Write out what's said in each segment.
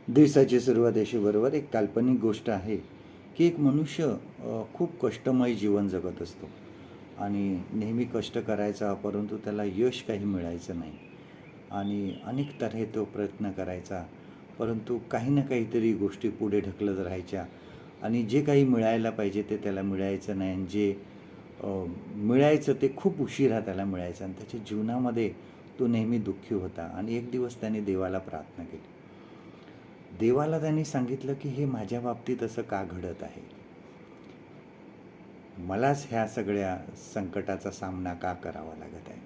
दिवसाची सुरुवात अशी बरोबर एक काल्पनिक गोष्ट आहे की एक मनुष्य खूप कष्टमय जीवन जगत असतो आणि नेहमी कष्ट करायचा, परंतु त्याला यश काही मिळायचं नाही आणि अनेक तऱ्हे तो प्रयत्न करायचा, परंतु काही ना काहीतरी गोष्टी पुढे ढकलत राहायच्या आणि जे काही मिळायला पाहिजे ते त्याला मिळायचं नाही आणि जे अ, मिळायचं ते खूप उशिरा त्याला मिळायचं आणि त्याच्या जीवनामध्ये तो नेहमी दुःखी होता. आणि एक दिवस त्याने देवाला प्रार्थना केली. देवाला त्यांनी सांगितलं की हे माझ्या बाबतीत असं का घडत आहे, मलाच ह्या सगळ्या संकटाचा सामना का करावा लागत आहे.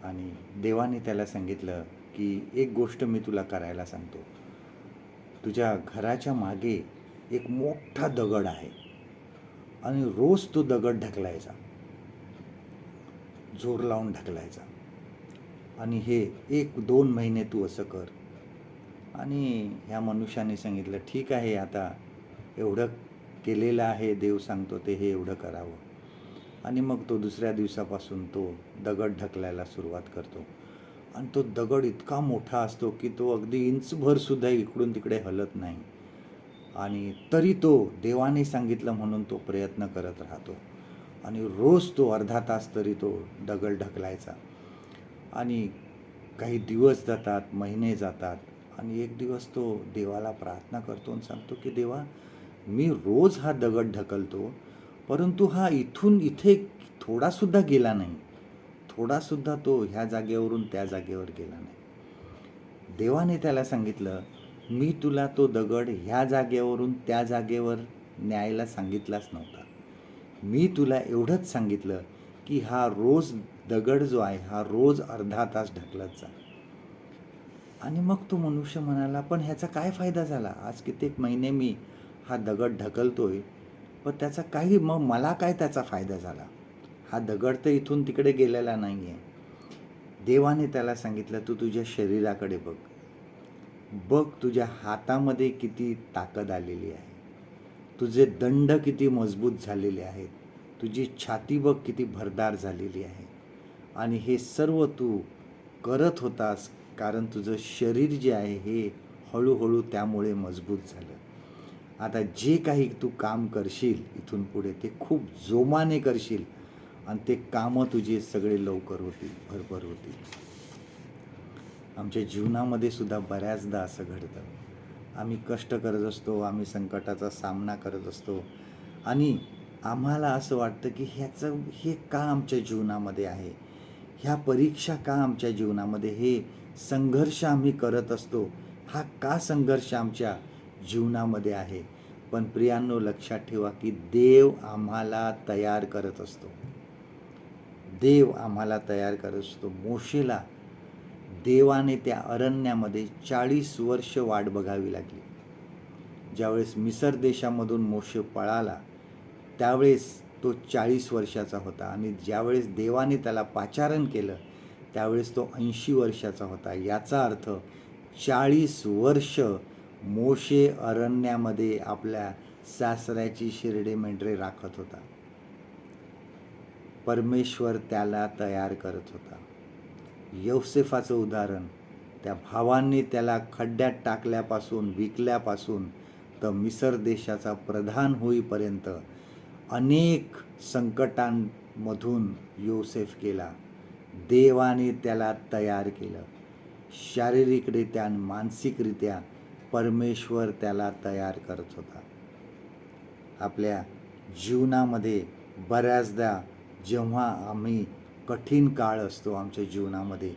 आणि देवाने त्याला सांगितलं की एक गोष्ट मी तुला करायला सांगतो. तुझ्या घराच्या मागे एक मोठा दगड आहे आणि रोज तो दगड ढकलायचा, जोर लावून ढकलायचा. आणि हे 1-2 महिने तू असं कर. आणि ह्या मनुष्याने सांगितलं ठीक आहे, आता एवढं केलेलं आहे, देव सांगतो ते हे एवढं करावं. आणि मग तो दुसऱ्या दिवसापासून तो दगड ढकलायला सुरुवात करतो आणि तो दगड इतका मोठा असतो की तो अगदी इंचभरसुद्धा इकडून तिकडे हलत नाही. आणि तरी तो देवाने सांगितलं म्हणून तो प्रयत्न करत राहतो आणि रोज तो अर्धा तास तरी तो दगड ढकलायचा. आणि काही दिवस जातात, महिने जातात आणि एक दिवस तो देवाला प्रार्थना करतो आणि सांगतो की देवा, मी रोज हा दगड ढकलतो, परंतु हा इथून इथे थोडासुद्धा गेला नाही, थोडासुद्धा तो ह्या जागेवरून त्या जागेवर गेला नाही. देवाने त्याला सांगितलं, मी तुला तो दगड ह्या जागेवरून त्या जागेवर न्यायला सांगितलाच नव्हता. मी तुला एवढंच सांगितलं की हा रोज दगड जो आहे हा रोज अर्धा तास ढकलत जा. आणि मग तो मनुष्य म्हणाला, पण ह्याचा काय फायदा झाला? आज कित्येक महिने मी हा दगड ढकलतोय, पण त्याचा काही, मग मला काय त्याचा फायदा झाला? हा दगड तर इथून तिकडे गेलेला नाही आहे. देवाने त्याला सांगितलं, तू तुझ्या शरीराकडे बघ, बघ तुझ्या हातामध्ये किती ताकद आलेली आहे, तुझे दंड किती मजबूत झालेले आहेत, तुझी छाती बघ किती भरदार झालेली आहे. आणि हे सर्व तू करत होतास कारण तुझं शरीर जे आहे हे हळूहळू त्यामुळे मजबूत झालं. आता जे काही तू काम करशील इथून पुढे ते खूप जोमाने करशील आणि ते कामं तुझे सगळे लवकर होतील, भरभर होतील. आमच्या जीवनामध्ये सुद्धा बऱ्याचदा असं घडतं. आम्ही कष्ट करत असतो, आम्ही संकटाचा सामना करत असतो आणि आम्हाला असं वाटतं की हे का आमच्या जीवनामध्ये आहे, ह्या परीक्षा का आमच्या जीवनामध्ये, हे संघर्ष आम्ही करत असतो, हा का संघर्ष आमच्या जीवनामध्ये आहे. पण प्रियांनो, लक्षात ठेवा की देव आम्हाला तयार करत असतो. देव आम्हाला तयार करत असतो. मोशेला देवाने त्या अरण्यामध्ये 40 वर्ष वाट बघावी लागली. ज्यावेळेस मिसर देशामधून मोशे पळाला त्यावेळेस तो 40 वर्षाचा होता आणि ज्यावेळेस देवाने त्याला पाचारण केलं त्यावेळेस तो 80 वर्षाचा होता. याचा अर्थ 40 वर्ष मोशे अरण्यामध्ये आपल्या सासऱ्याची शिर्डे मेंढरे राखत होता. परमेश्वर त्याला तयार करत होता. यौसेफाचं उदाहरण, त्या भावांनी त्याला खड्ड्यात टाकल्यापासून, विकल्यापासून तर मिसर देशाचा प्रधान होईपर्यंत अनेक संकटांमधून योसेफ गेला. देवाने त्याला तयार केलं. शारीरिकरित्या आणि मानसिकरित्या परमेश्वर त्याला तयार करत होता. आपल्या जीवनामध्ये बऱ्याचदा जेव्हा आम्ही कठीण काळ असतो आमच्या जीवनामध्ये,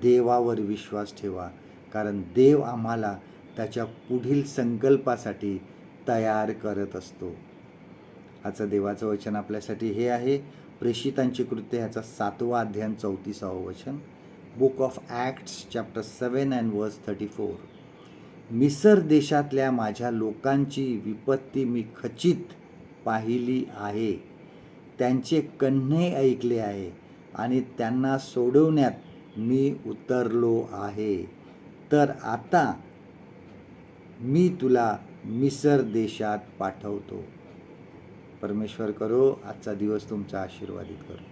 देवावर विश्वास ठेवा, कारण देव आम्हाला त्याच्या पुढील संकल्पासाठी तयार करत असतो. आजचं देवाचं वचन आपल्यासाठी हे आहे, प्रेषितांची कृत्य ह्याचा 7वा अध्याय 34वा वचन, book of acts chapter 7 and verse 34. मिसर देशातल्या माझ्या लोकांची विपत्ती मी खचित पाहिली आहे, त्यांचे कण्हे ऐकले आहे आणि त्यांना सोडवण्यात मी उतरलो आहे. तर आता मी तुला मिसर देशात पाठवतो. परमेश्वर करो आजचा दिवस तुमचा आशीर्वादित करो.